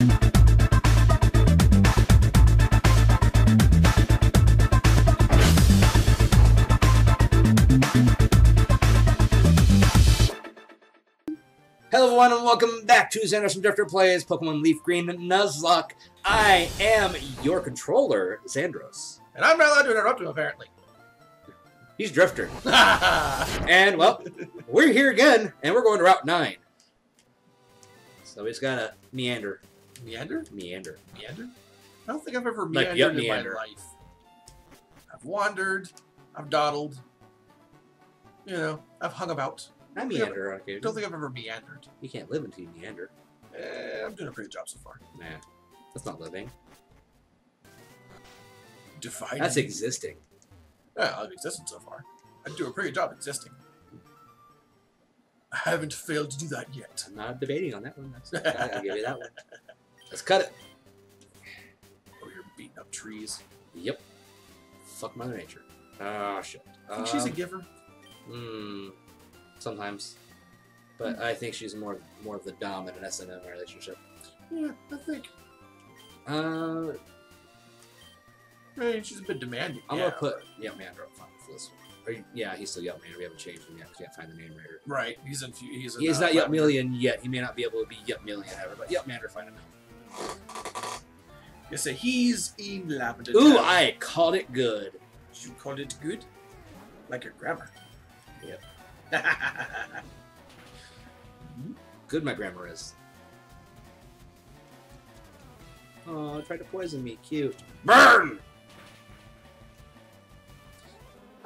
Hello everyone and welcome back to Zandrous from Drifter Plays Pokemon LeafGreen Nuzlocke. I am your controller, Zandrous. And I'm not allowed to interrupt him, apparently. He's Drifter. And, well, we're here again, and we're going to Route 9. So we just gotta meander. Meander? Meander. Meander? I don't think I've ever Like, meandered in meander. my life. I've wandered. I've dawdled. You know, I've hung about. I meander on I occasion. don't think I've ever meandered. You can't live until you meander. I'm doing a pretty good job so far. Nah, that's not living. Defining. That's existing. Yeah, I've existed so far. I do a pretty good job existing. I haven't failed to do that yet. I'm not debating on that one. I'll give you that one. Let's cut it. Oh, you're beating up trees. Yep. Fuck Mother Nature. Oh, shit. I think she's a giver. Sometimes. But I think she's more of the dom in an S&M relationship. Yeah, I think. I mean, she's a bit demanding. I'm gonna put Yeltmander up front for this one. Yeah, he's still Yeltmander. We haven't changed him yet because we can't find the name right. Right. He's not Yeltmillion yet. He may not be able to be Yeltmillion ever, but Yeltmander, find him out. You say he's in Lavender. Ooh, I called it good. You called it good? Like your grammar. Yep. Good my grammar is. Oh, tried to poison me. Cute. Burn!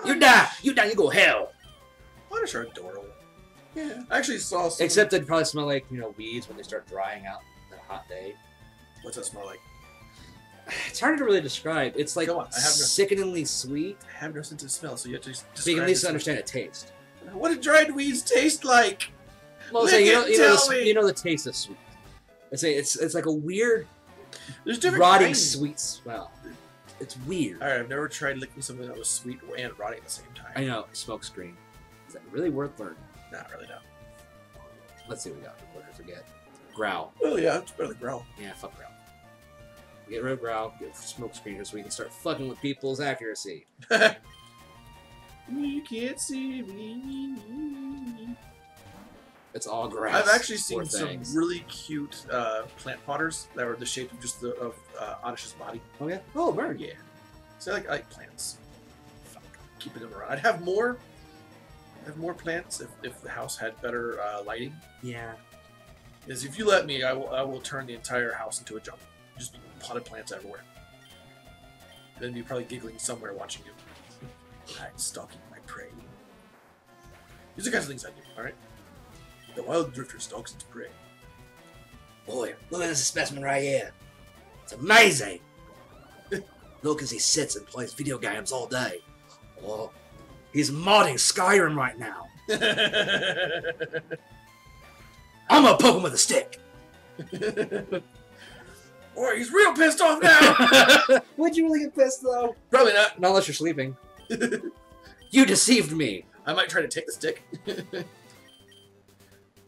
You die! You die, you go hell! Oddish are adorable. Yeah. I actually saw some... Except they'd probably smell like, weeds when they start drying out on a hot day. What's that smell like? It's hard to really describe. It's like Come on, sickeningly sweet. I have no sense of smell, so you have to just So you can at least understand a taste. What do dried weeds taste like? Well, Lick say, it, you know the taste of sweet. I say it's like a weird, There's different rotting kinds. sweet smell. It's weird. Alright, I've never tried licking something that was sweet and rotting at the same time. I know. Smoke screen. Is that really worth learning? Not really, no. Let's see what we got before I forget. Growl. Oh yeah, it's better than growl. Yeah, fuck growl. Get rid of growl. Get smoke screener so we can start fucking with people's accuracy. You can't see me. It's all grass. I've actually seen some things. really cute plant potters that were the shape of just Oddish's body. Oh yeah. Oh, burn. Yeah. So I like plants. Fuck. Keeping them around. I'd have more plants if the house had better lighting. Yeah. Because if you let me, I will turn the entire house into a jungle. Just potted plants everywhere. Then you're probably giggling somewhere watching you. I'm stalking my prey. These are the kinds of things I do, alright? The wild drifter stalks its prey. Boy, look at this specimen right here. It's amazing. Look as he sits and plays video games all day. Oh, he's modding Skyrim right now. I'm gonna poke him with a stick. Boy, he's real pissed off now! Would you really get pissed though? Probably not. Not unless you're sleeping. You deceived me. I might try to take the stick.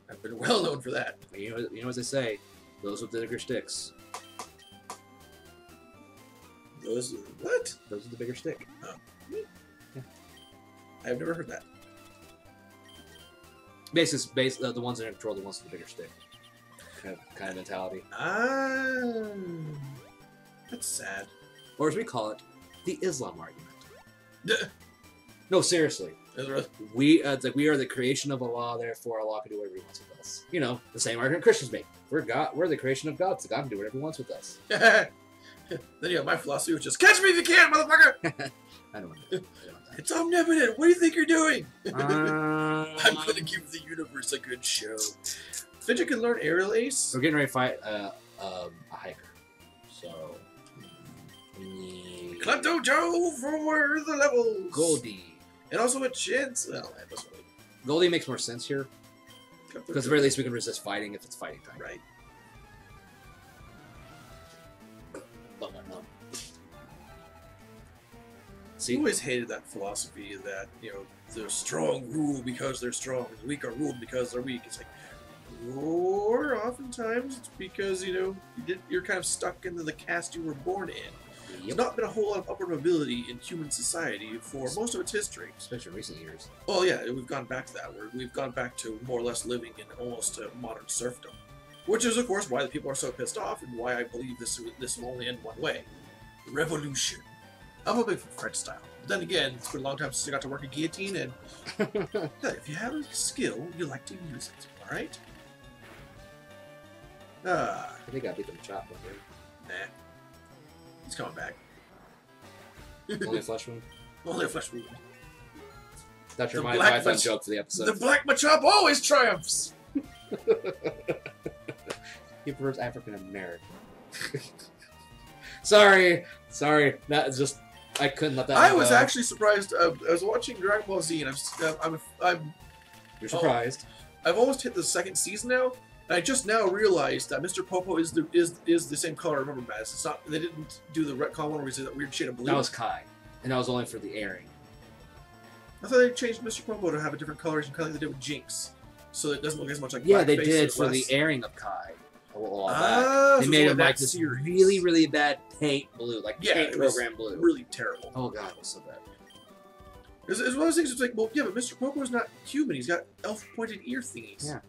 I've been well known for that. You know as they say, those with the bigger sticks. Those what? Those with the bigger stick. Oh. Yeah. I've never heard that. Basically, the ones that control the ones with the bigger stick. Kind of mentality. Ah, that's sad. Or as we call it, the Islam argument. No, seriously. We are the creation of Allah, therefore Allah can do whatever He wants with us. You know, the same argument Christians make. We're the creation of God, so God can do whatever He wants with us. Then you have my philosophy, which is catch me if you can, motherfucker. I don't want to. It's omnipotent. What do you think you're doing? I'm going to give the universe a good show. Fidget can learn aerial ace. We're getting ready to fight a hiker. So. Klepto Joe for the levels. Goldie. And also a chance. Well, that doesn't really. Goldie makes more sense here. Because at the very least we can resist fighting if it's fighting time. Right. See? I always hated that philosophy that, the strong rule because they're strong, and the weak are ruled because they're weak. It's like, Or oftentimes it's because, you know, you're kind of stuck into the caste you were born in. Yep. There's not been a whole lot of upward mobility in human society for most of its history. Especially in recent years. Well, yeah, we've gone back to that, where we've gone back to more or less living in almost a modern serfdom. Which is, of course, why the people are so pissed off, and why I believe this will only end one way. Revolution. I'm a big French style. But then again, it's been a long time since I got to work a guillotine, and if you have a skill, you like to use it, alright? I think I beat them chop one here. Nah. He's coming back. Only a flesh wound? Only a flesh wound. That's your my fun joke for the episode. The Black Machop always triumphs! He prefers African American. Sorry. That is just... I couldn't let that I was actually surprised. I was watching Dragon Ball Z, and I'm You're surprised. I've almost hit the second season now, and I just now realized that Mr. Popo is the same color I remember him as. It's not. They didn't do the retcon one where he's that weird shade of blue. That was Kai, and that was only for the airing. I thought they changed Mr. Popo to have a different coloration, kind of like they did with Jinx, so it doesn't look as much like. Yeah, they blackface did for less. the airing of Kai. So they made him like this series. really bad paint blue, like paint program blue. Really terrible. Oh god, it was so bad. It's one of those things. It's like, well, yeah, but Mr. Popo is not human. He's got elf pointed ear thingies. Yeah.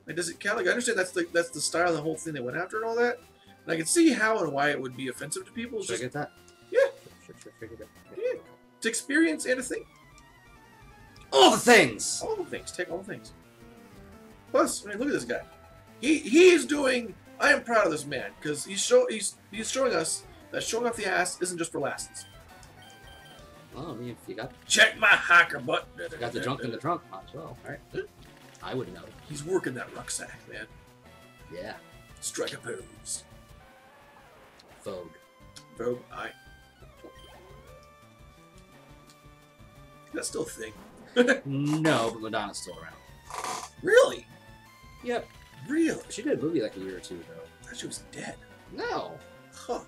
Like, does it count? Like, I understand that's the style of the whole thing they went after and all that. And I can see how and why it would be offensive to people. Should I get that? Yeah. Should get that. Yeah. It's experience and a thing. All the things. All the things. Take all the things. Plus, I mean, look at this guy. He is doing. I am proud of this man because he's showing us that showing off the ass isn't just for lasses. Well, I mean, if you got Check my hacker butt. got the junk in the trunk, might as well. All right. I would know. He's working that rucksack, man. Yeah. Strike a pose. Vogue. Vogue. Aye. That's still a thing. No, but Madonna's still around. Really? Yep. Really? She did a movie like a year or two ago. I thought she was dead. No. Huh.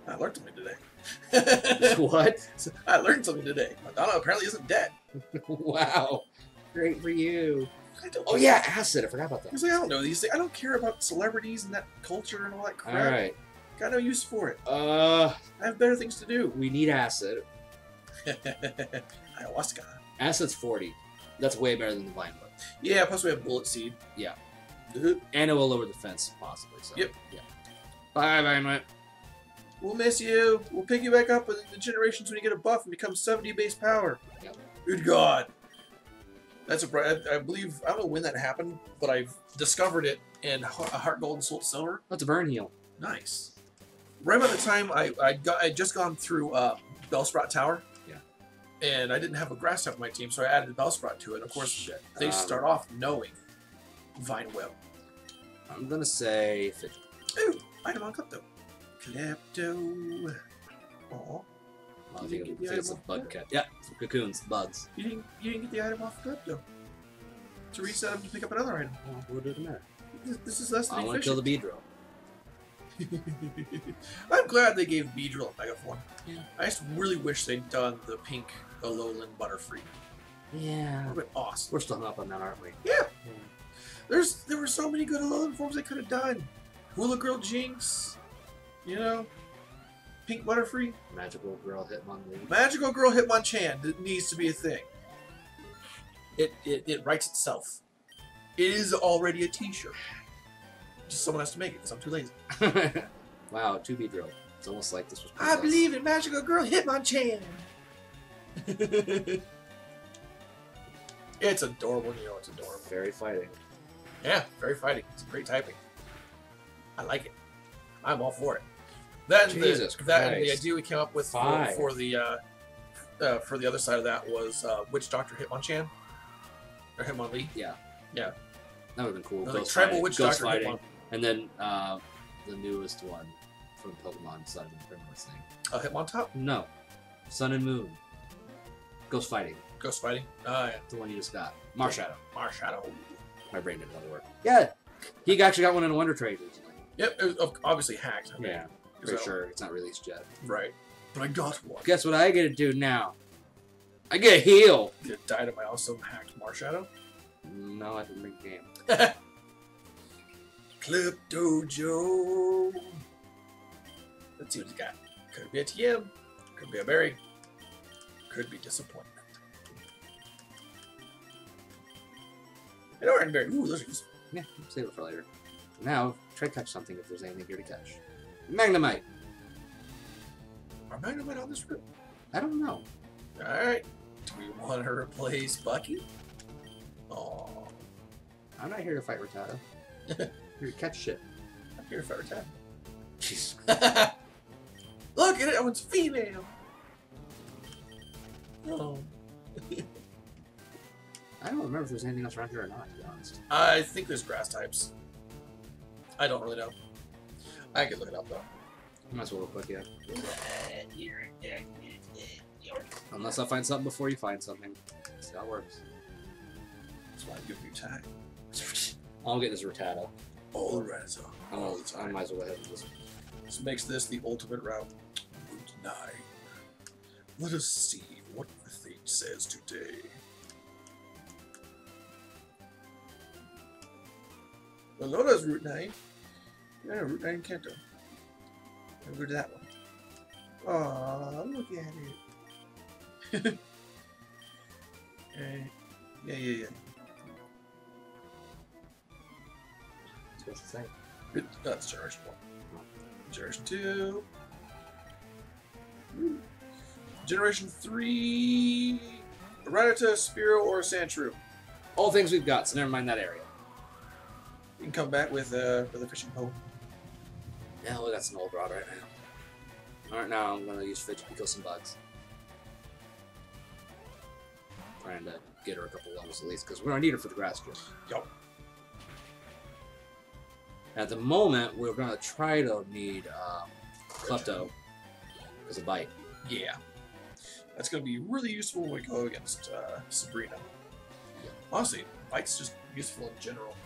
I learned something today. What? I learned something today. Madonna apparently isn't dead. Wow. Great for you. I don't. Oh yeah, acid. I forgot about that. I was like, I don't know these things. I don't care about celebrities and that culture and all that crap. All right. Got no use for it. I I have better things to do. we need acid. Ayahuasca. Acid's 40. That's way better than the vine whip. Yeah, plus we have bullet seed. Yeah. Uh-huh. And it will lower the fence, possibly. So. Yep. Yeah. Bye, vine whip. We'll miss you. We'll pick you back up in the generations when you get a buff and become 70 base power. Yep. Good God. That's I believe, I don't know when that happened, but I've discovered it in a Heart Gold and Soul Silver. That's a burn heal. Nice. Right by the time I'd just gone through Bellsprout Tower. Yeah. And I didn't have a grass type on my team, so I added Bellsprout to it. Of course, they start off knowing Vine Whip. I'm gonna say 50. Ooh, item on Klepto. Klepto. Aw. Oh, You didn't get the it's a item bug off cat. Yeah, some cocoons, bugs. You didn't get the item off Klepto. To reset him to pick up another item. Well, we'll do it in a minute. This is less than I want to kill efficient. the Beedrill. I'm glad they gave Beedrill a Mega Form. Yeah. I just really wish they'd done the pink Alolan Butterfree. Yeah. That would have been awesome. We're still hung up on that, aren't we? Yeah. There were so many good Alolan forms they could have done. Hula Girl Jinx, you know, Pink Butterfree, Magical Girl Hitmonlee. Magical Girl Hitmonchan that needs to be a thing. It writes itself. It is already a T-shirt. Just someone has to make it because I'm too lazy. Wow, 2 Beedrill. It's almost like this was. I believe in Magical Girl Hitmonchan. It's adorable, you know it's adorable. Very fighting. Yeah, very fighting. It's great typing. I like it. I'm all for it. That and the idea we came up with for the other side of that was Witch Doctor Hitmonchan or Hitmonlee. Yeah. Yeah. That would have been cool. No, Ghost Tribal fighting, Witch Ghost Doctor fighting, Hitmon. and then the newest one from Pokemon Sun and Primrose thing. Hitmontop? No, Sun and Moon. Ghost fighting. Ghost fighting? Oh, yeah. The one you just got. Marshadow. Marshadow. My brain didn't want to work. Yeah, he actually got one in a Wonder Trade recently. Yep, it was obviously hacked. I mean, Yeah, pretty sure it's not released yet. Right. But I got one. Guess what I get to do now? I get a heal. Did I die to my awesome hacked Marshadow? No, I didn't make game. Klepto Joe. Let's see what he's got. Could be a TM. Could be a berry. Could be disappointment. An orange berry. Ooh, those are useful. Yeah, save it for later. Now, try to catch something if there's anything here to catch. Magnemite! Are Magnemite on this route? I don't know. Alright. Do we want to replace Bucky? Oh. I'm not here to fight Rattata. I'm here to catch shit. I'm here to fight Rattata. Jeez. Look at it! That one's female! Oh. I don't remember if there's anything else around here or not, to be honest. I think there's grass types. I don't really know. I can look it up though. Might as well real quick, yeah. Unless I find something before you find something. That's how it works. That's why I give you time. All I'm getting is Rattata. All the all the I time. might as well have this. This makes this the ultimate route. Route 9. Let us see what the fate says today. Well, no, that's Route 9. Yeah, Route 9 Kanto. I'll go to that one. Aw, look at it. Yeah. What's it say? That's Generation 1. Generation 2. Generation 3. Rattata, Spearow, or Sandshrew. All things we've got, so never mind that area. You can come back with a fishing pole. Yeah, we got some old rod right now. Alright, now I'm gonna use Fidget to kill some bugs. Trying to get her a couple levels at least, because we're gonna need her for the grass strip. Yup. At the moment, we're gonna try to need Klepto as a bite. Yeah. That's gonna be really useful when we go against Sabrina. Yeah. Honestly, Bite's just useful in general.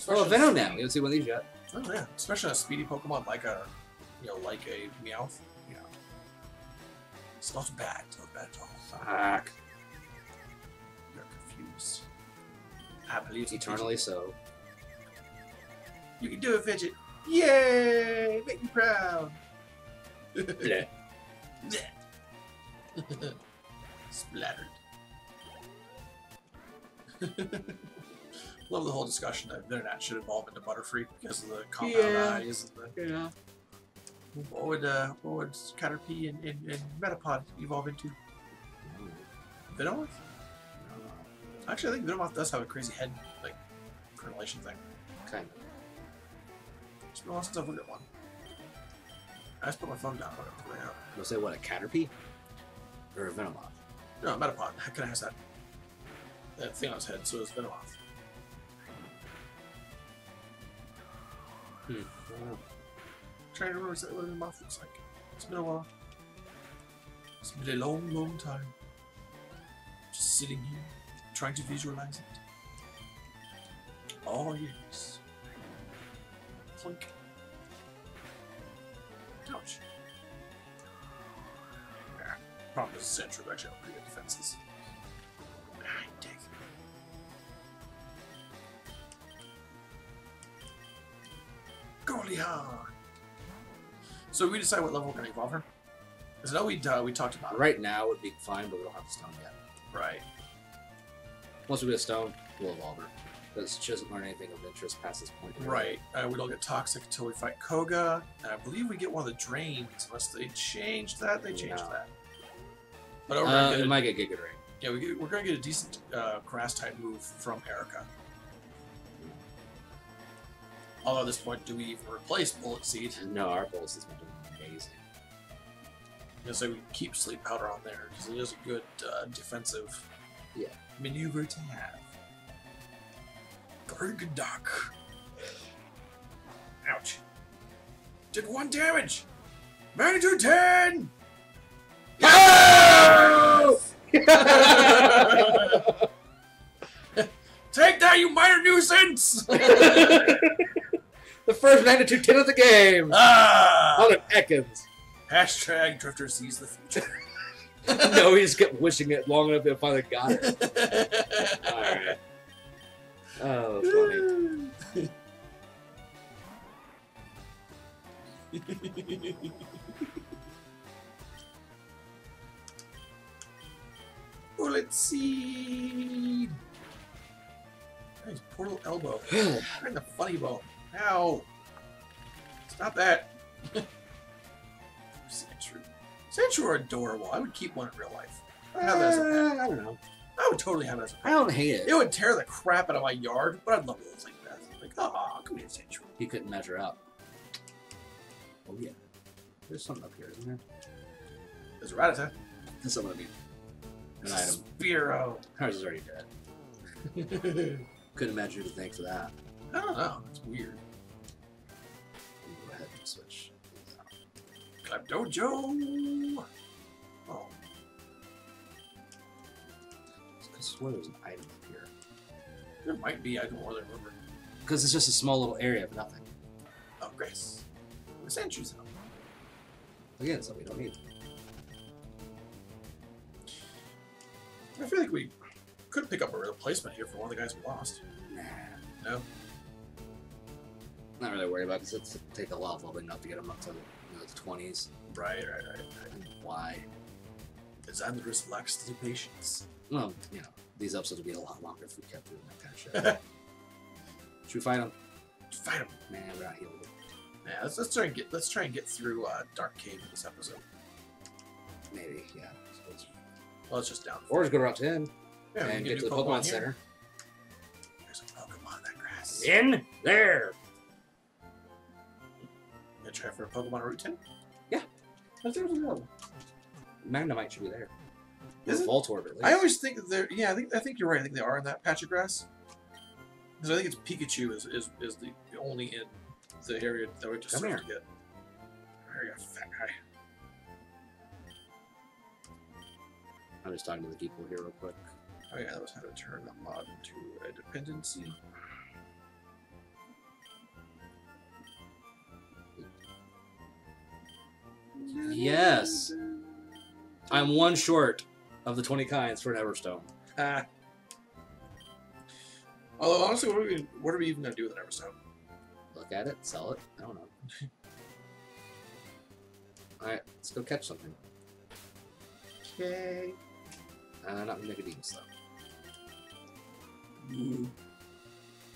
Oh, Venom now. Let's see what these got. Oh yeah, especially a speedy Pokemon like a, like a Meowth. Yeah. It's not bad. It's not bad at all. Fuck. You're confused. I believe Eternally so. You can do it, Fidget. Yay! Make me proud. Yeah. Splattered. Love the whole discussion that the internet should evolve into Butterfree because of the compound eyes and the. Yeah. What would Caterpie and Metapod evolve into? Venomoth? Actually, I think Venomoth does have a crazy head, like, correlation thing. Kind of. It's been a while since I've looked at one. I just put my phone down. I'm going to out. You'll say what, a Caterpie? Or a Venomoth? No, Metapod. How can I have that thing on his head? So it's Venomoth. I don't know. Trying to remember exactly what Venomoth looks like. It's been a while. It's been a long, long time. Just sitting here, trying to visualize it. Oh yes. Clink. Ouch. Yeah. Problem is, Sandshrew actually have pretty good defenses. Ah, dick. Goliath. So we decide what level we're going to evolve her? Because I know we talked about it. Right now would be fine, but we don't have the stone yet. Right. Once we get a stone, we'll evolve her. Because she doesn't learn anything of interest past this point. Right. We don't get toxic until we fight Koga. And I believe we get one of the drains. Unless they changed that, they changed that. But we might get Giga Drain. Yeah, we're going to get a decent grass type move from Erica. Although at this point, do we even replace Bullet Seed? No, our Bullet Seed's been doing amazing. So we keep Sleep Powder on there because it is a good defensive maneuver to have. Gargandock. Ouch. Did 1 damage! Magnitude 10! Oh! Take that, you minor nuisance! The first magnitude 10 of the game! Ah! On an Ekans. Hashtag Drifter sees the future. No, he just kept wishing it long enough and finally got it. Alright. Oh, funny. Bullet seed. Nice poor little elbow. Right in the funny bone. Ow! Stop that. Sandshrew. Sandshrew are adorable. I would keep one in real life. I have that as a pet. I don't know. I would totally have it as a pet. I don't hate it. It would tear the crap out of my yard, but I'd love those like that. Like, oh, come here, Sandshrew. He couldn't measure up. Oh yeah. There's something up here, isn't there? There's a rat. There's something to be an item. Spearow. Ours is already dead. Couldn't imagine you would thank for that. I don't know. It's weird. Go ahead and switch. Clap Dojo. Oh. I swear there's an item up here. There might be. I don't really remember. Because it's just a small little area of nothing. Oh, Grace. The Sandshrews in them. Again, so we don't need. I feel like we could pick up a replacement here for one of the guys we lost. Nah. No? Not really worried about it because it's take a lot of leveling up to get them up to the 20s. Right. And why? Zandrous lacks the patience. Well, you know, these episodes would be a lot longer if we kept doing that kind of shit. Should we fight them? Fight him. Man, we're not healed. Yeah, let's try and get through Dark Cave in this episode. Maybe, yeah. Well, it's just down. Or just go to Route 10 Yeah, and get to the Pokemon Center. There's a Pokemon in that grass. In there! Gonna try for a Pokemon Route 10? Yeah. There's a Magnemite should be there. Is it? Voltorb, at least. I always think that they're. Yeah, I think you're right. I think they are in that patch of grass. Because I think it's Pikachu is the only in the area that we just started to get. There you go, fat guy. I'm just talking to the people here real quick. Oh yeah, that was how to turn a mod into a dependency. Yes! I'm one short of the 20 kinds for an Everstone. Ah. Although honestly, what are we even gonna do with an Everstone? Look at it, sell it. I don't know. Alright, let's go catch something. Okay. Not Nicodemus, though. Alright,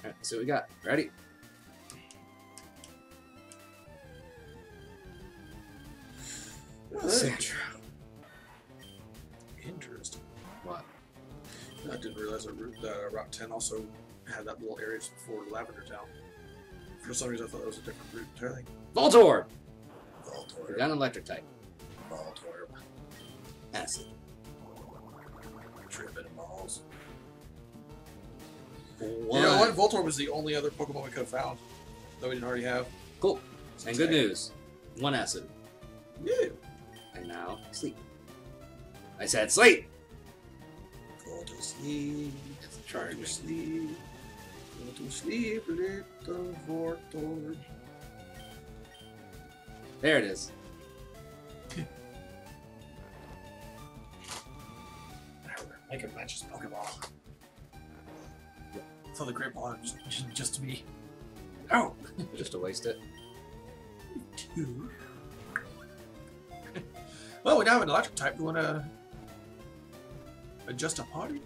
let's see what we got. Ready? Sandra. Interesting. What? I didn't realize that Route 10 also had that little area before Lavender Town. For some reason, I thought that was a different route entirely. Voltorb! Voltorb. We got an electric type. Voltorb. Acid. Tripping balls. One. You know what? Voltorb was the only other Pokemon we could have found that we didn't already have. Cool. And good news. One acid. Yeah. And now, sleep. I said sleep! Go to sleep. It's Try charging. to sleep. Go to sleep, little Voltorb. There it is. Make it match his Pokeball. So the Great Ball just to be. Oh! Just to waste it. Two. Well, we now have an electric type. You want to adjust a party?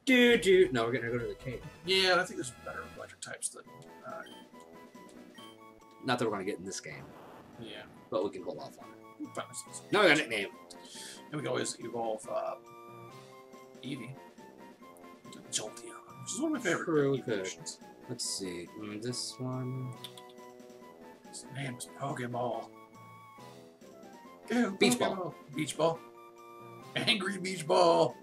Do. No, we're gonna go to the cave. Yeah, I think there's better electric types than. Not that we're gonna get in this game, Yeah. but we can hold off on it. But Now we got a nickname. and we can always evolve Eevee to Jolteon, which is one of my favorite True, we could. evolutions. Let's see. This one. His name is Pokeball. Go, Beach Pokeball. Beach Ball. Angry Beach Ball.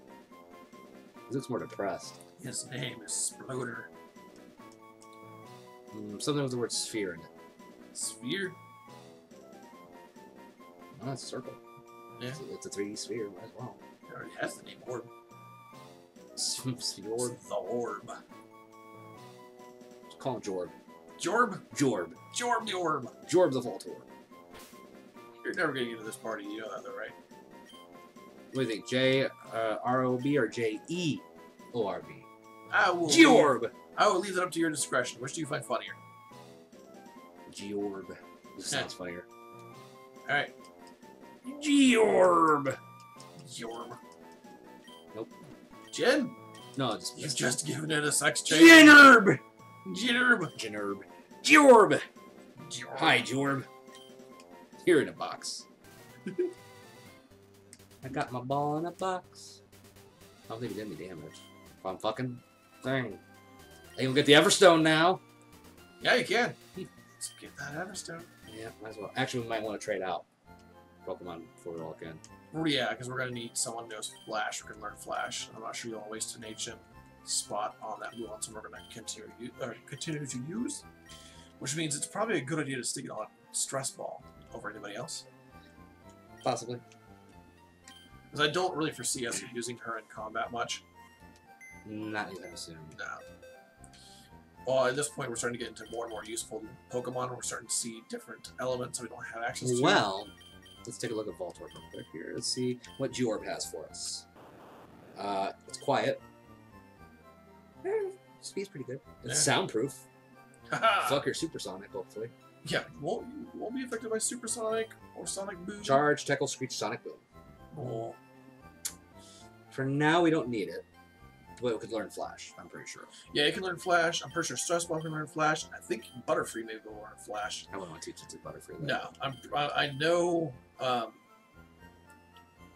This looks more depressed. His name is Sploder. Something with the word sphere in it. Sphere? Oh, it's a circle. Yeah. It's a 3D sphere. Might as well. It already has the name Orb. Sphere. The Orb. Just call him Jorb. Jorb? Jorb. Jorb the Orb. Jorb the Voltorb. You're never getting into this party, you know that though, right? What do you think? J-R-O-B or J-E-O-R-B? Georb! I will leave that up to your discretion. Which do you find funnier? Georb. This sounds funnier. Alright. Georb! Georb. Nope. Jen? No, just... You've just given it a sex change. Jennerb! Jennerb. Jennerb. Georb! Georb. Hi, Georb. Here in a box. I got my ball in a box. I don't think it did any damage. If I'm fucking thing. I can get the Everstone now. Yeah, you can. Let's get that Everstone. Yeah, might as well. Actually, we might want to trade out Pokemon before we walk in. Well, yeah, because we're going to need someone who knows Flash who can learn Flash. I'm not sure you'll waste an ancient spot on that blue one, so we're going to continue to use. Which means it's probably a good idea to stick it on Stress Ball over anybody else. Possibly. Because I don't really foresee us using her in combat much. Not anytime soon. No. Well, at this point, we're starting to get into more and more useful Pokemon. We're starting to see different elements that we don't have access to. Well, let's take a look at Voltorb real quick here. Let's see what Georb has for us. It's quiet. Speed's pretty good. It's soundproof. Fuck your supersonic, hopefully. Yeah, won't be affected by supersonic or sonic boom. Charge, Tackle, Screech, Sonic Boom. Oh. For now, we don't need it. But we could learn Flash, I'm pretty sure. Yeah, you can learn Flash. I'm pretty sure Stress Ball can learn Flash. I think Butterfree maybe will learn Flash. I wouldn't want to teach it to Butterfree. No, I know. But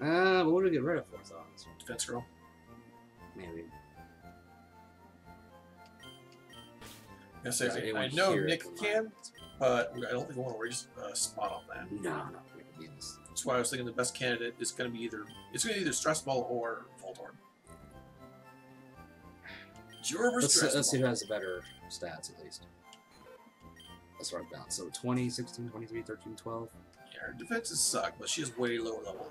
what do we get rid of for us on this one? Defense Girl. Maybe. I know Nick can, but I don't think we want to waste a spot on that. No. That's why I was thinking the best candidate is going to be either Stress Ball or Voltorb. Let's see who has the better stats at least. Let's write down. So 20, 16, 23, 13, 12. Yeah, her defenses suck, but she is way lower level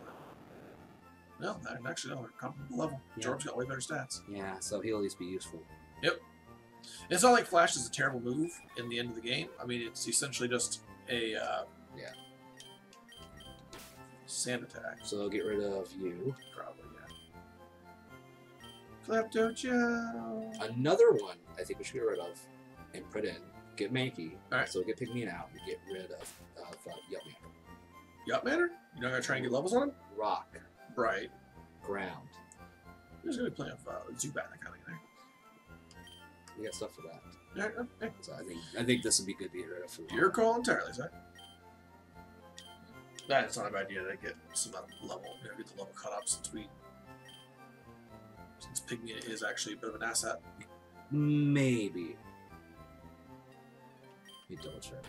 than no, actually no, they're comparable level. Yeah. George's got way better stats. Yeah, so he'll at least be useful. Yep. It's not like Flash is a terrible move in the end of the game. I mean, it's essentially just a sand attack. So they'll get rid of you. Probably, yeah. Klepto-Joe. Another one I think we should get rid of and put in. Get Mankey. Alright. So get Pygmean out and get rid of Yupman. Yupman? You're not going to try and get levels on him? Rock. Right. Ground. There's going to be plenty of Zubat that kind of thing. We got stuff for that. Yeah. So I think this would be good to get rid of. Your call entirely, sir. That's not a bad idea to get some level, get the level cut up since Pygmean is actually a bit of an asset. Maybe. Let me double check.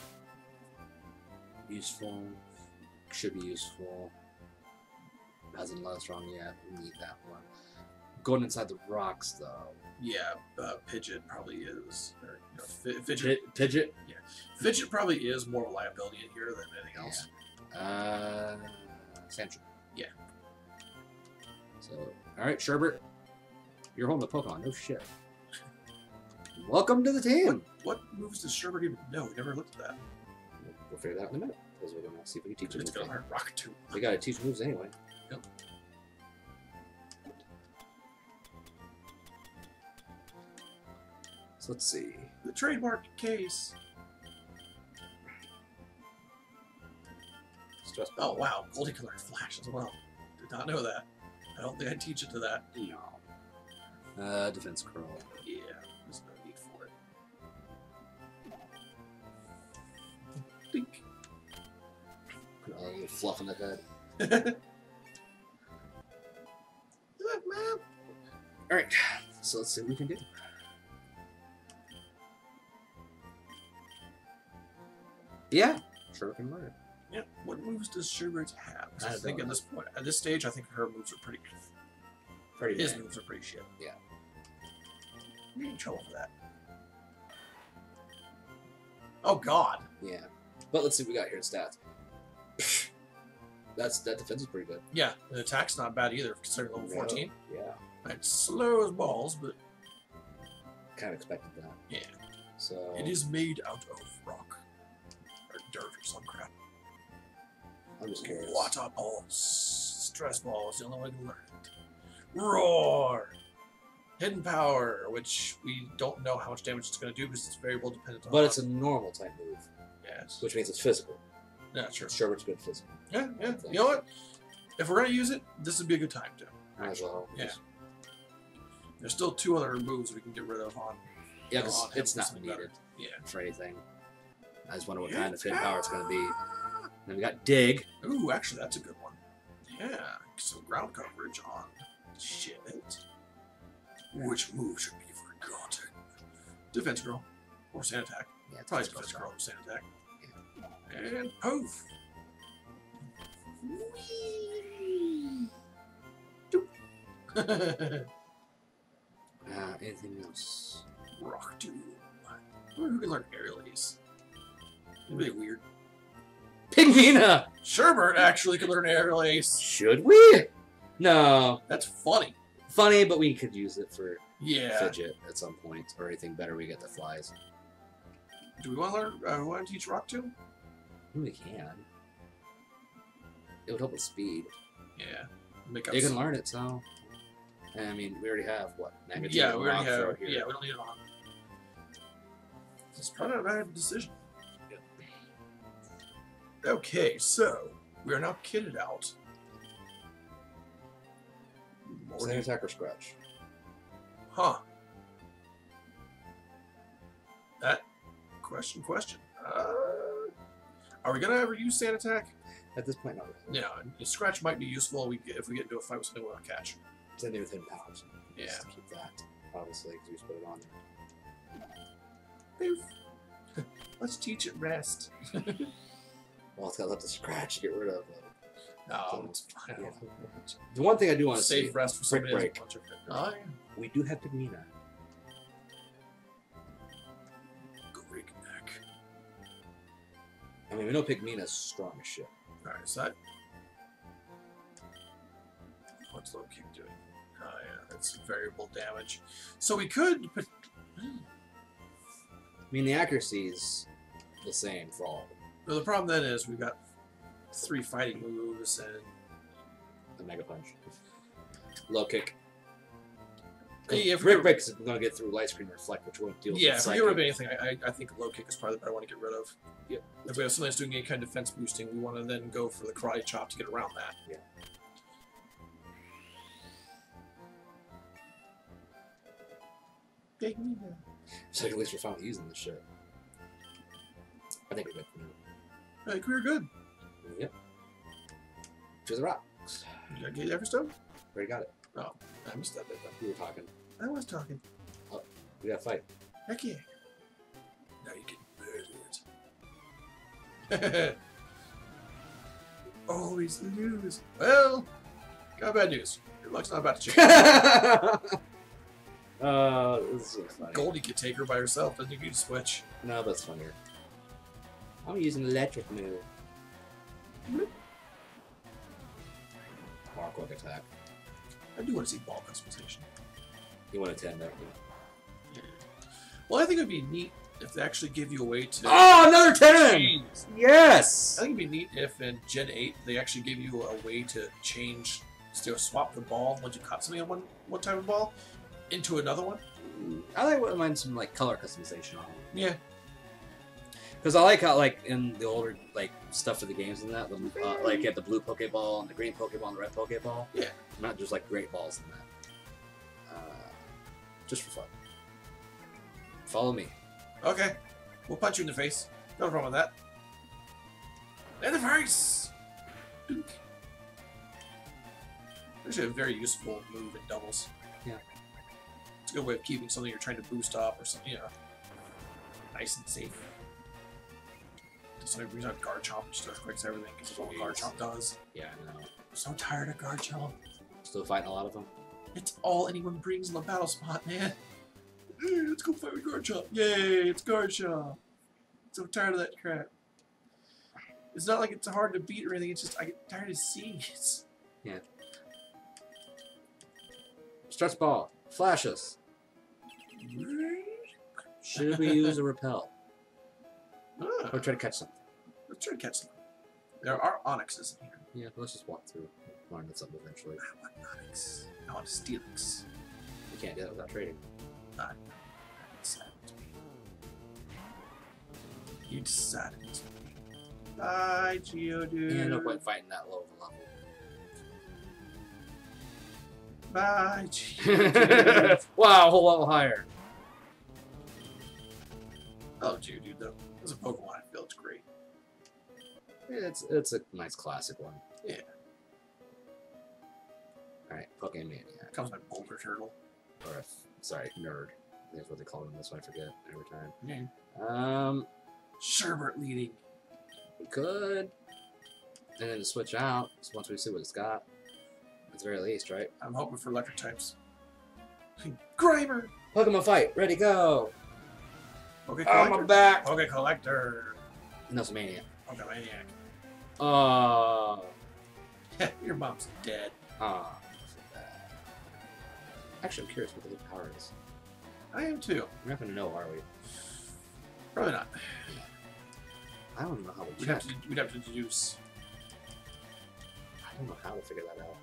Useful. Should be useful. Hasn't let us wrong yet. We need that one. Going inside the rocks, though. Yeah, Pidgeot probably is. Or, Fidget. Pidgeot? Yeah. Fidget probably is more of a liability in here than anything else. Central. Yeah. So, alright, Sherbert. You're holding the Pokemon. No shit. Welcome to the team. What moves does Sherbert even know? We never looked at that. We'll figure that out in a minute. Because we're going to see if we can teach it. It's going to learn Rock too. We got to teach moves anyway. Yep. So let's see. The trademark case. Oh wow, Goldie can learn Flash as well. Did not know that. I don't think I'd teach it to that. No. Defense Curl. Yeah, there's no need for it. Think. Put a little fluff in the head. Alright, so let's see what we can do. Yeah, sure can learn it. Yeah, what moves does Sherbert have? I think at this stage, I think her moves are pretty His moves are pretty shit. Yeah. You're in trouble for that. Oh god. Yeah. But let's see what we got here in stats. That defense is pretty good. Yeah, the attack's not bad either, considering level 14. Yeah. It's slow as balls, but kind of expected that. Yeah. So it is made out of rock. Or dirt or some crap. I'm just curious. Water Pulse. Stress Ball is the only way to learn it. Roar! Hidden power, which we don't know how much damage it's going to do because it's variable dependent on. But it's a normal type move. Yes. Which means it's physical. Yeah, sure. Sherbert's good physical. Yeah, yeah. You know what? If we're going to use it, this would be a good time to. Might as well. Yeah. There's still 2 other moves we can get rid of on. Yeah, because it's not needed for anything. I just wonder what kind of hidden power it's going to be. Then we got Dig. Ooh, actually, that's a good one. Yeah, some ground coverage on shit. Which move should be forgotten? Defense Girl. Or Sand Attack. Yeah, probably Defense Girl or Sand Attack. Yeah. And poof! Anything else? Rock Doom. I wonder who can learn Aerial Ace. It'd be weird. Pigmina! Sherbert actually could learn Aerial Ace. Should we? No. That's funny. Funny, but we could use it for yeah. Fidget at some point, or anything better we get that flies. Do we want to learn? Want to teach Rock Doom? We can. It would help with speed. Yeah. Make up you can learn it, so. I mean, we already have what? Magnitude. Yeah, we already have. Yeah, we don't need it on. It's probably not a bad decision. Yeah. Okay, so we are now kitted out. Sand Attack or Scratch? Huh. That question. Are we gonna ever use Sand Attack? At this point, not really. Yeah, Scratch might be useful if we get into a fight with something we want to catch. Same thing with Hidden Powers. Yeah. Just keep that, obviously, because we just put it on there. Poof. Let's teach it rest. Well, it's got to let the Scratch get rid of it. No, it's fine. Yeah. The one thing I do want to see, save rest for somebody break. Oh, yeah. We do have Pigmina. Great neck. I mean, we know Pigmina's strong as shit. Alright, so that... What's low kick doing? Oh yeah, that's variable damage. So we could... I mean, the accuracy's the same for all of them. Well, the problem then is we've got 3 fighting moves and... The Mega Punch. Low kick. Yeah, Brick Break is going to get through Light Screen Reflect, which won't deal with yeah, if we get rid of Psychic. anything, I think low kick is probably the better one to get rid of. Yeah. If we have something that's doing any kind of defense boosting, we want to then go for the Karate Chop to get around that. Yeah. So at least we're finally using this shit. I think we're good for now. I think we were good. Yep. Choose a rocks. Did I get every stone? Already got it. Oh, I missed that bit then. We were talking. I was talking. Oh, we gotta fight. Heck yeah. Now you get murdered. Always lose. Well, got bad news. Your luck's not about to change. This is funny. Goldie could take her by herself. Doesn't need to switch. No, that's funnier. I'm using electric move. More quick attack. I do want to see ball customization. You want to 10, don't you? Well, I think it would be neat if they actually give you a way to... Oh, another 10! Jeez. Yes! I think it'd be neat if in Gen 8 they actually give you a way to change, to swap the ball once you caught something on one type of ball into another one. I wouldn't mind some like color customization on it. Yeah. Because I like how like in the older like stuff for the games and that, like you have the blue Pokeball and the green Pokeball and the red Pokeball. Yeah. Not just like great balls in that. Just for fun. Follow me. Okay. We'll punch you in the face. No problem with that. In the face! Dunk. Actually a very useful move in doubles. Yeah. It's a good way of keeping something you're trying to boost up or something, you know. Nice and safe. Somebody brings out Guard Chomp, just earthquakes everything, because that's what Guard Chomp does. Yeah, I know. I'm so tired of Guard Chomp. Still fighting a lot of them? It's all anyone brings in the battle spot, man. Hey, let's go fight with Guard Chomp. Yay, it's Guard Chomp. So tired of that crap. It's not like it's hard to beat or anything, it's just I get tired of seeing it. Yeah. Stretch ball. Flash us. Should we use a repel? Or try to catch something? Let's try to catch something. There are onyxes in here. Yeah, let's just walk through. Learn something eventually. I want onyx. I want Steelix. can't do that without trading. That saddens me. You saddens me. Bye, Geodude. Yeah, no point fighting that low of a level. Bye, Geodude. Wow, a whole level higher. Oh, Geodude, though. As a Pokemon, I feel it's great. Yeah, it's a nice classic one. Yeah. Alright, Pokemaniac. Comes my Boulder Turtle. Or, sorry, Nerd. I think that's what they call him this one, I forget every time. Yeah. Sherbert leading. We could. And then to switch out, just once we see what it's got. At the very least, right? I'm hoping for electric types. Grimer! Pokemon fight, ready, go! Poke Oh, my back! Poke Collector. Nuzlocke. Pokemaniac. Oh. Your mom's dead. Ah. Actually, I'm curious what the leaf power is. I am too. We're not going to know, are we? Probably not. I don't know how we We'd check. have to deduce. I don't know how to figure that out.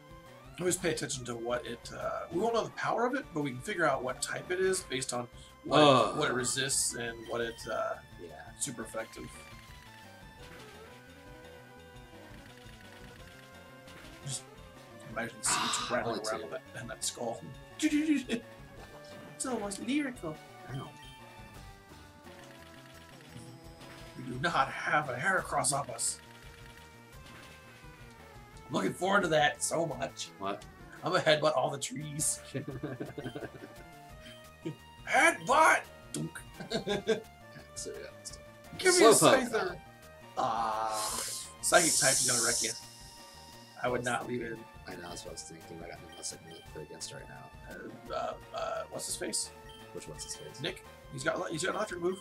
Always pay attention to what it. We won't know the power of it, but we can figure out what type it is based on what it resists and what it's Yeah. super effective. Just imagine the seeds rattling around in that skull. It's almost lyrical. Ow. We do not have a Heracross up us. I'm looking forward to that so much. What? I'm gonna headbutt all the trees. Headbutt! Dunk. So, yeah, Give me a Slowpoke. Scyther! Ah, Psychic type is gonna wreck you. I would not leave it. I know, that's what I was thinking. I got nothing to play against right now. What's his face? Which one's his face? Nick. He's got an electric move.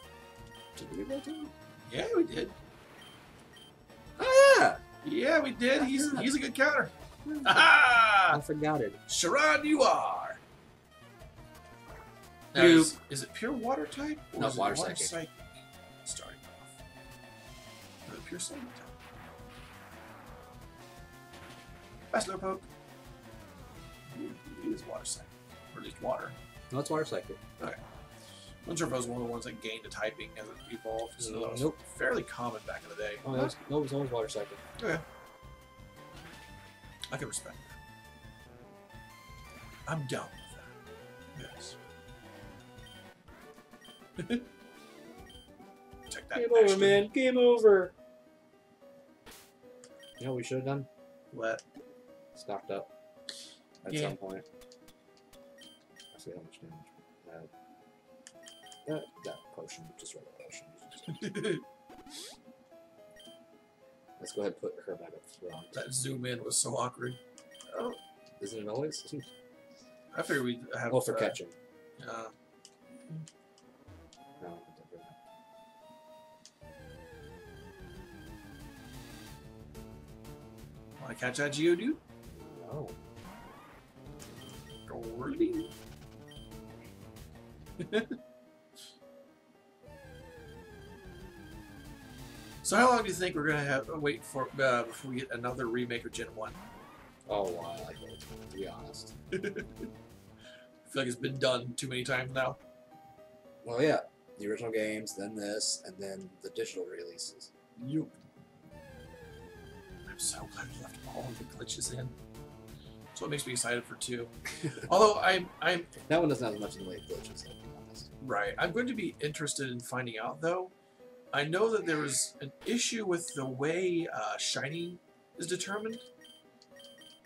Did we go to him? Yeah, we did. Oh, yeah! Yeah, we did. He's a good counter. I Aha! forgot it. Sharon, you are. Now, Nope. is it pure water type? Or No, is it water psychic. Starting off. No, pure psychic type. Best Slowpoke. It is water psychic. Or at least water. No, it's water psychic. Okay. I'm not sure if I was one of the ones that gained the typing as it evolved. So that was Nope. fairly common back in the day. Oh, no, it was always water psychic. Okay. I can respect that. I'm down with that. Yes. Take that. Game over, Ashton. man. Game over. You know what we should have done? What? Stocked up at Yeah. some point. I forget how much damage we had. That potion, just regular potion. Let's go ahead and put her back up front. That zoom in was so awkward. Oh, Isn't it always? I figured we'd have. Oh, for catching. Uh, No, want to catch that Geodude? no. Really? So how long do you think we're gonna have wait for before we get another remake of Gen 1? Oh, wow, I like it, to be honest. I feel like it's been done too many times now. Well, yeah. The original games, then this, and then the digital releases. Yup. I'm so glad we left all of the glitches in. That's what makes me excited for 2. Although I'm That one doesn't have as much in the way of glitches, to be honest. right. I'm going to be interested in finding out though. I know that there was an issue with the way shiny is determined.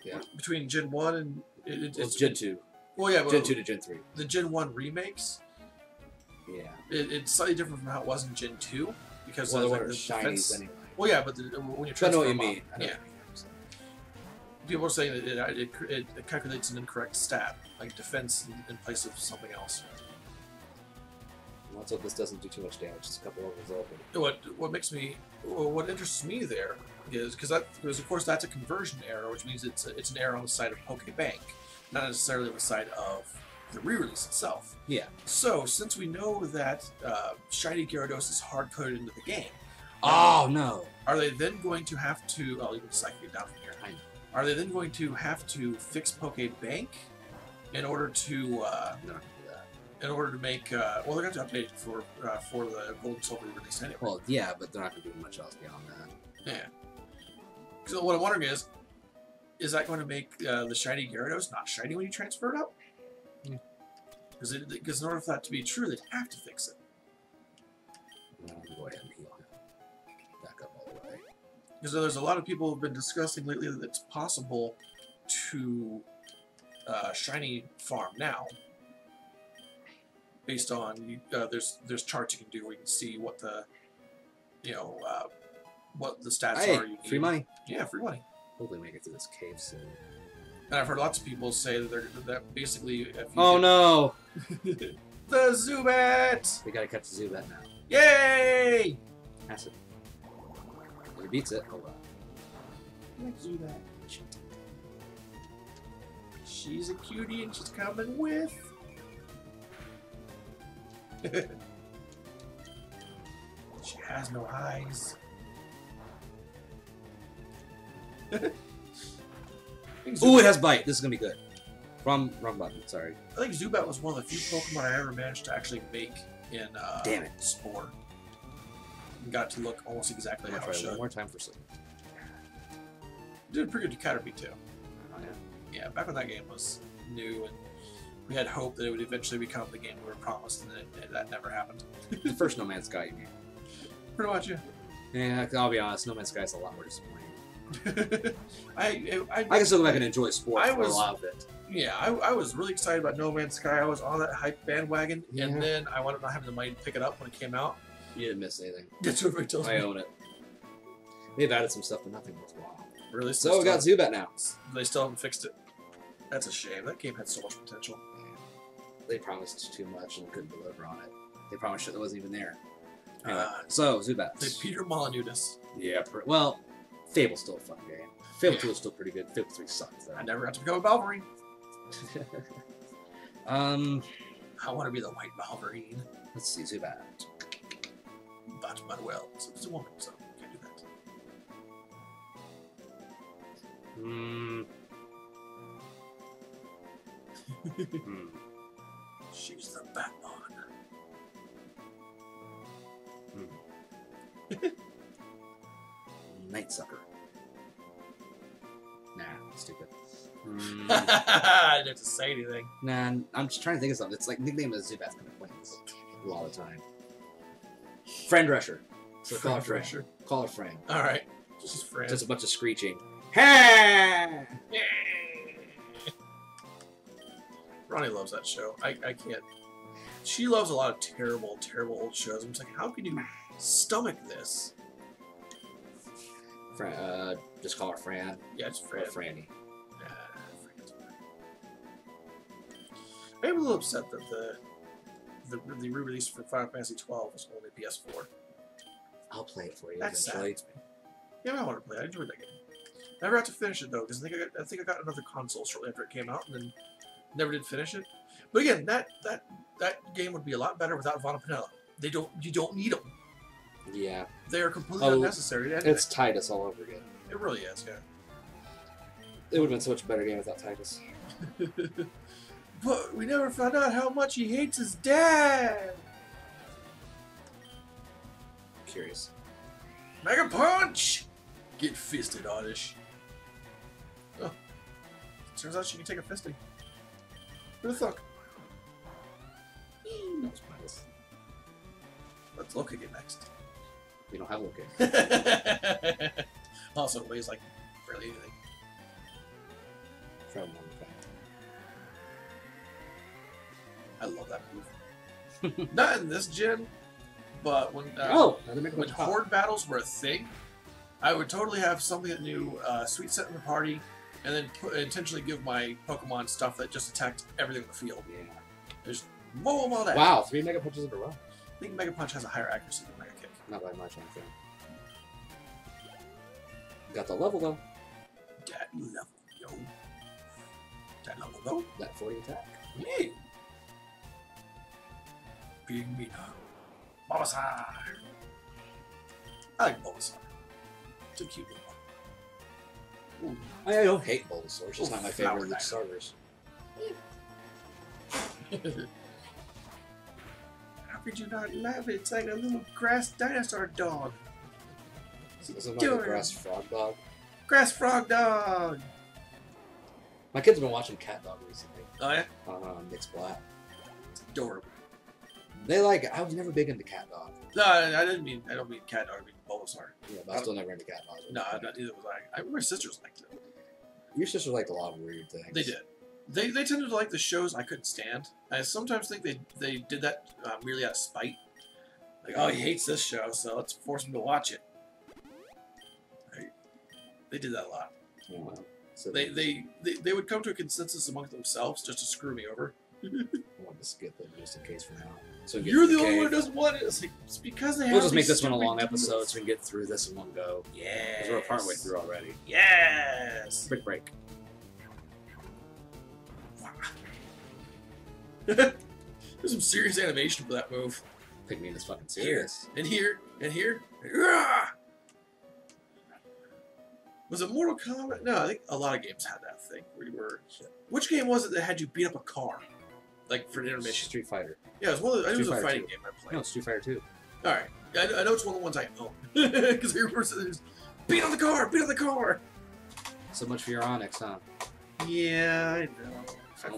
Yeah. Between Gen 1 and It's Gen 2. Well, yeah, Gen 2 to Gen 3. the Gen 1 remakes. Yeah. It's slightly different from how it was in Gen 2 because Well, of they like, were the shinies defense. anyway. Well, yeah, but when you I transfer know what you them up, mean. I know yeah. what you mean. People are saying that it calculates an incorrect stat, like defense in place of something else. Let's hope this doesn't do too much damage. Just a couple of them open. What interests me there is because of course that's a conversion error, which means it's an error on the side of PokeBank, not necessarily on the side of the re-release itself. Yeah. So since we know that Shiny Gyarados is hard-coded into the game, Oh, no. are they then going to have to? Oh, you can cycle it down from here. I know. Are they then going to have to fix PokeBank in order to They're not gonna do that. in order to make well, they're going to update it for the gold and silver release anyway. Well, yeah, but they're not gonna do much else beyond that. Yeah. So what I'm wondering is that going to make the shiny Gyarados not shiny when you transfer it up? Because in order for that to be true, they'd have to fix it. Go ahead and heal him. Back up all the way. Because there's a lot of people who have been discussing lately that it's possible to shiny farm now, based on there's charts you can do where you can see what the what the stats are. You Free money. Yeah, free money. Hopefully, make it through this cave soon. And I've heard lots of people say that basically, if you Oh no! the Zubat! We gotta catch the Zubat now. Yay! Has it. If it beats it, hold on. Let's do that. She's a cutie and she's coming with. She has no eyes. Ooh, it has bite. This is gonna be good. Wrong button. Sorry. I think Zubat was one of the few Pokemon I ever managed to actually make in Damn it. Spore. And got to look almost exactly I'm how gonna it try one should. more time for sleep. Did pretty good to Caterpie too. Oh yeah. Yeah, back when that game was new and we had hope that it would eventually become the game we were promised, and that never happened. The first No Man's Sky game. Pretty much, yeah. Yeah, I'll be honest. No Man's Sky is a lot more disappointing. I can still go back and enjoy sports for a lot of it. Yeah, I was really excited about No Man's Sky. I was on that hype bandwagon, and then I wound up not having the money to pick it up when it came out. You didn't miss anything. That's what everybody tells me. I own it. They've added some stuff, but nothing worthwhile. Really? So we got Zubat now. They still haven't fixed it. That's a shame. That game had so much potential. They promised too much and couldn't deliver on it. They promised shit that wasn't even there. Anyway, so Zubat. They Peter Molyneux us. Yeah. Well, Fable's still a fun game. Fable 2 is still pretty good. Fable 3 sucks though. I never got to become a Balverine. I want to be the white Balverine. Let's see, Zubat. But Manuel, it's a woman, so you can't do that. She's the Batman. Night Sucker. Nah, stupid. I didn't have to say anything. Nah, I'm just trying to think of something. It's like nickname of Zubat's kind of pointless a lot of the time. Friend Rusher. So call it Friend. Rusher. Call it Friend. Alright. Just Friend. Just a bunch of screeching. Hey! Ronnie loves that show. I can't. She loves a lot of terrible, terrible old shows. I'm just like, how can you stomach this? Just call her Fran. Yeah, just Fran. Franny. I'm a little upset that the re-release for Final Fantasy XII was only PS4. I'll play it for you. That's eventually. sad. Yeah, I want to play it. I enjoyed that game. Never got to finish it though, because I think I got another console shortly after it came out, and then never did finish it. But again, that game would be a lot better without Vana Pinella. You don't need them. Yeah. They are completely unnecessary. It's Titus all over again. It really is, yeah. It would have been such a better game without Titus. But we never found out how much he hates his dad. Curious. Mega Punch! Get fisted, Oddish. Oh. Turns out she can take a fisting. Who'd have thought? That was pointless. Let's look again next. We don't have a look Also, it weighs like barely anything. From one thing. I love that move. Not in this gen, but when when horde battles were a thing, I would totally have something that knew Sweet Scent in the party, and then intentionally give my Pokemon stuff that just attacked everything in the field. Yeah. Just mow them all down. Wow, 3 Mega Punches in a row. I think Mega Punch has a higher accuracy than Mega Kick. Not by much, I think. Got the level though. That level, yo. That level, though. That 40 attack. Yeah. Big Mina. Bulbasaur. I like Bulbasaur. It's a cute little one. I don't hate Bulbasaur. It's just not my favorite Flower of the starters. How could you not love it? It's like a little grass dinosaur dog. Is it not a grass frog dog? Grass frog dog! My kids have been watching Cat Dog recently. Oh, yeah? On Nick's Black. It's adorable. They like it. I was never big into Cat Dog. No, I don't mean Cat Dog, I mean Bulbasaur. Yeah, but I'm still never into Cat Dog. No, not either was I. My sisters liked it. Your sister liked a lot of weird things. They did. They tended to like the shows I couldn't stand. I sometimes think they did that merely out of spite. Like, oh, he hates this show, so let's force him to watch it. Right? They did that a lot. Oh, wow. So They would come to a consensus amongst themselves just to screw me over. I want to skip it just in case for now. So you're the only one who doesn't want it. It's like, it's because they have. We'll just make this one a long episode so we can get through this in one go. Yeah. Because we're partway through already. Yes. Quick break. There's some serious animation for that move. Pygmy is fucking serious. And here, and here. Ah! Was it Mortal Kombat? No, I think a lot of games had that thing where you were. Which game was it that had you beat up a car, like for an intermission? Street Fighter. Yeah, it was one of the, I think it was a fighting game I played. No, Street Fighter 2. All right, I know it's one of the ones I own because there was beat on the car, beat on the car. So much for your Onyx, huh? Yeah, I know.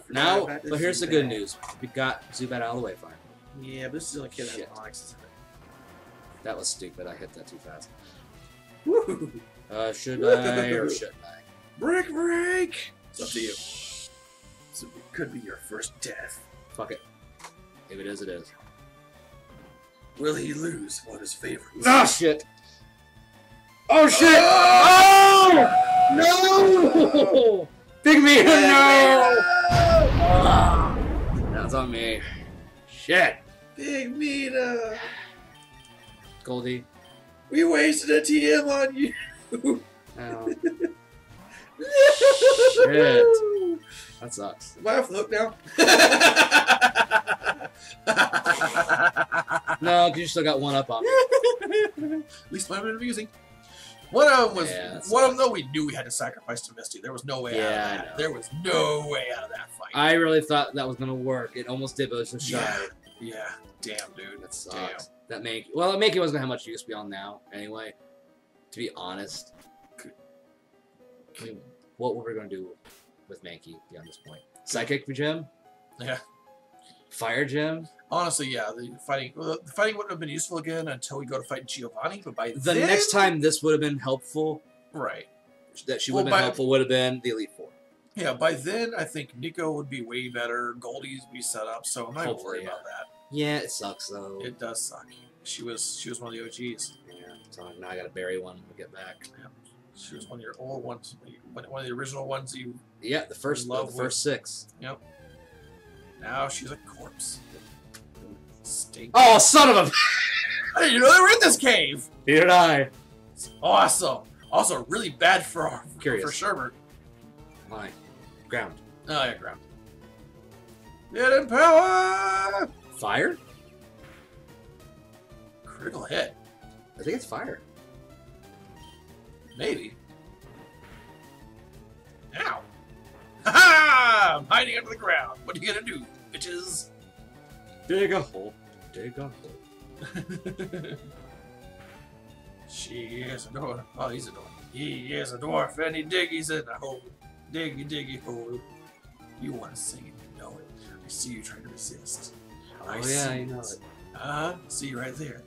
Now, but here's the good news: we got Zubat out of the way finally. Yeah, but this is like Shit. Onyx, isn't it? That was stupid. I hit that too fast. Woo! Should I or shouldn't I? Break! It's up to you. So it could be your first death. Fuck it. If it is, it is. Will he lose on his favorites? Ah, shit! Oh, shit! Oh! No! Pygmy, no! That's on me. Shit! Pygmy! Goldie. We wasted a TM on you! Oh. Shit. That sucks. Am I off the hook now? No, because you still got one up on me. At least mine was amusing. One of them was. Yeah, one of them, though, we knew we had to sacrifice to Misty. There was no way out of Yeah, I that. know. There was no way out of that fight. I really thought that was gonna work. It almost did, but it was just shy. Yeah. Damn, dude. That sucks. Damn. That Mankey. Well, that Mankey wasn't gonna have much use beyond now, anyway. To be honest. I mean, what were we gonna do with Mankey beyond this point? Psychic gym? Yeah. Fire gym? Honestly, yeah. The fighting wouldn't have been useful again until we go to fight Giovanni. But by The then, next time this would have been helpful, right? that she would have been helpful, would have been the Elite Four. Yeah. By then, I think Nico would be way better. Goldie's would be set up, so I'm not even worried about that. Yeah, it sucks though. It does suck. She was one of the OGs. Yeah. So now I gotta bury one when we get back. Yeah. She was one of your old ones, one of the original ones you. Yeah, the first six. Yep. Now she's a corpse. Stink. Oh, son of a! I didn't know they were in this cave. Neither did I. It's awesome. Also, really bad for Sherbert. Why? Ground. Oh yeah, ground. Hidden power. Fire? Critical hit. I think it's fire. Maybe. Ow. Ha-ha! I'm hiding under the ground. What are you gonna do, bitches? Dig a hole. Dig a hole. She is a dwarf. Oh, he's a dwarf. He is a dwarf and he diggies in a hole. Diggy, diggy hole. You want to sing it, you know it. I see you trying to resist. Oh, yeah, I know it. See you right there.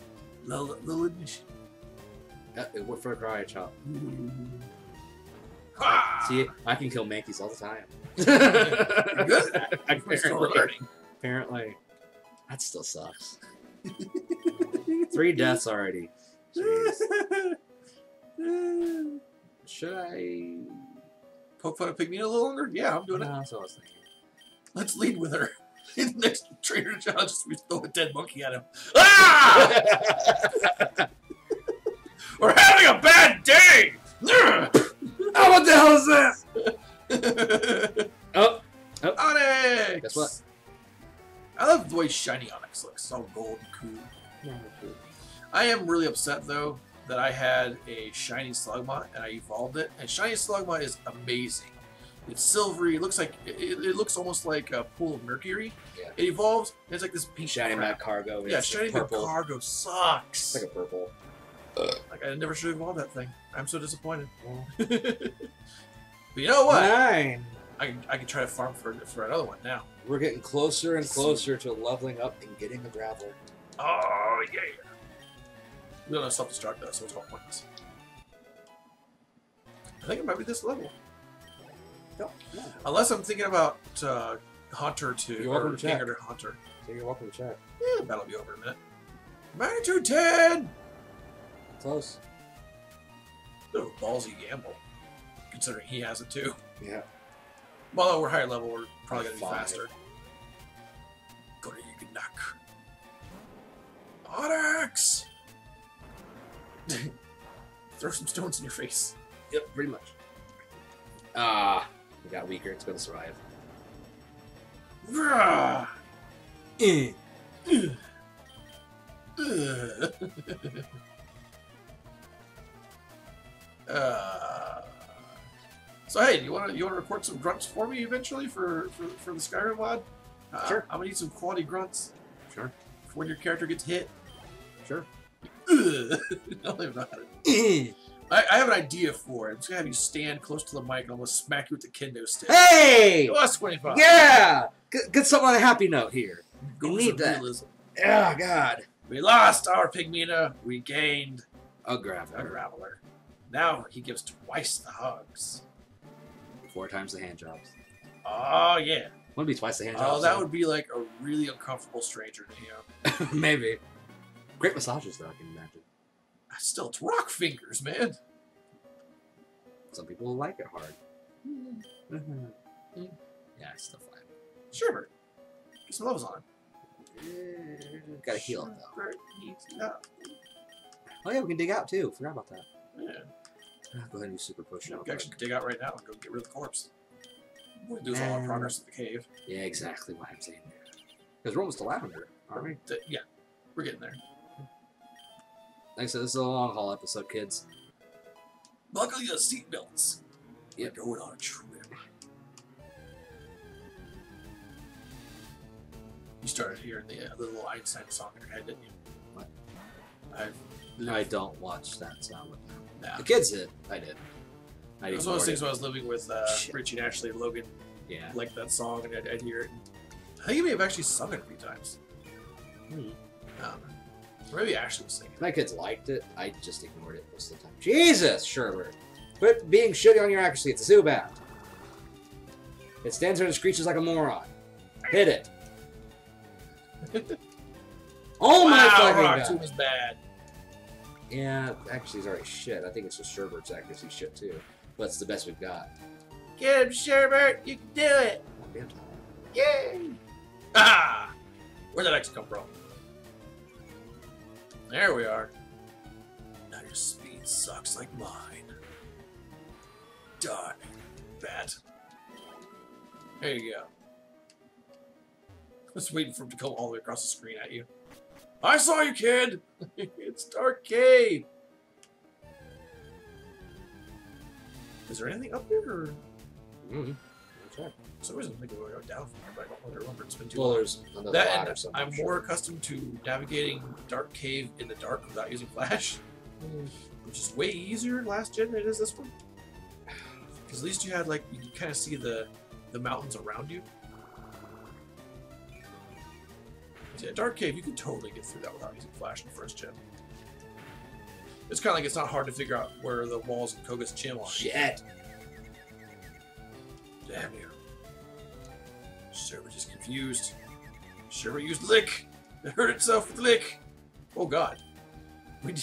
Little admission. It worked for a cry chop. Ha! See, I can kill Mankeys all the time. You're good at that. I'm still learning. Apparently. That still sucks. 3 deaths already. Jeez. Should I poke fun at Pygmy a little longer? Yeah, I'm doing it. That's what I was thinking. Let's lead with her. Next Trader John, just we throw a dead monkey at him. Ah! We're having a bad day! Oh, what the hell is that? Oh. Onyx! Guess what? I love the way shiny Onyx looks. So gold and cool. I am really upset, though, that I had a shiny Slugma and I evolved it. And shiny Slugma is amazing. It's silvery. It looks like it looks almost like a pool of mercury. Yeah. It evolves. And it's like this pink Shiny crap. Mad Cargo. Yeah, Shiny Mad Cargo sucks. It's like a purple. Like I never should have evolved that thing. I'm so disappointed. But you know what? 9. I can try to farm for another one now. We're getting closer and closer to leveling up and getting a Graveler. Oh yeah. We don't have self-destruct though, so it's all pointless. I think it might be this level. No. Unless I'm thinking about Hunter to You're welcome to check. or Hunter. So you're welcome to check. Yeah, that'll be over in a minute. Magnitude 10! Close. Bit of a ballsy gamble, considering he has it too. Yeah. Well, though we're higher level, we're probably going to be 5. faster. Go to Yugonak. Onyx! Throw some stones in your face. Yep, pretty much. We got weaker. It's going to survive. Rah! So hey, you want to record some grunts for me eventually for the Skyrim mod? Sure. I'm gonna need some quality grunts. Sure. For when your character gets hit. Sure. I don't even know how to. I have an idea for it. I'm just gonna have you stand close to the mic and almost smack you with the kendo stick. Hey! Plus 25. Yeah! Get something on a happy note here. Go You for need some that. realism. Oh, God. We lost our Pygmina. We gained A a Graveler. Graveler. Now he gives twice the hugs. 4 times the hand jobs. Oh yeah. Wouldn't be twice the hand Oh, jobs. that would be like a really uncomfortable stranger to him. Maybe. Great massages, though, I can imagine. Still, it's rock fingers, man. Some people like it hard. Yeah, it's still fine. Sure. Get some levels on him. Gotta heal it, though. Sherbert needs help. Oh, yeah, we can dig out, too. Forgot about that. Yeah. Go ahead and use Super Potion. We can actually dig out right now and go get rid of the corpse. We'll do a lot of progress in the cave. Yeah, exactly what I'm saying there. Because we're almost to Lavender, aren't we? Yeah, we're getting there. Like I said, this is a long haul episode, kids. Buckle your seatbelts. Yep. We're going on a trip. You started hearing the little Einstein song in your head, didn't you? What? I I don't watch that sound with them. Nah. The kids did. I did. It was one of those things when I was living with Richie and Ashley and Logan. Yeah. Liked that song, and I'd hear it. I think you may have actually sung it a few times. Or maybe Ashley was singing. My kids liked it. I just ignored it most of the time. Jesus, Sherbert. Quit being shitty on your accuracy. It's a Zubat. It stands there and screeches like a moron. Hit it. Oh my fucking Rock god. Tomb is bad. Yeah, accuracy's already shit. I think it's just Sherbert's accuracy shit too. But it's the best we've got. Get him, Sherbert! You can do it! Oh, damn time. Yay! Ah! Where'd that X come from? There we are. Now your speed sucks like mine. Die, bat. There you go. I was waiting for him to come all the way across the screen at you. I saw you, kid! It's Dark Cave! Is there anything up there, or...? Okay. For some reason, I think we're going down from there, but I don't remember. It's been too Well, long. there's another That, ladder and somewhere. I'm more accustomed to navigating Dark Cave in the dark without using flash, which is way easier last gen than it is this one. Because at least you had, like, you can kind of see the mountains around you. So yeah, Dark Cave, you can totally get through that without using flash in first gen. It's kind of like it's not hard to figure out where the walls in Koga's Chim are. Shit. Damn you. Sherbert is confused. Sherbert used Lick. It hurt itself with Lick. Oh god. We're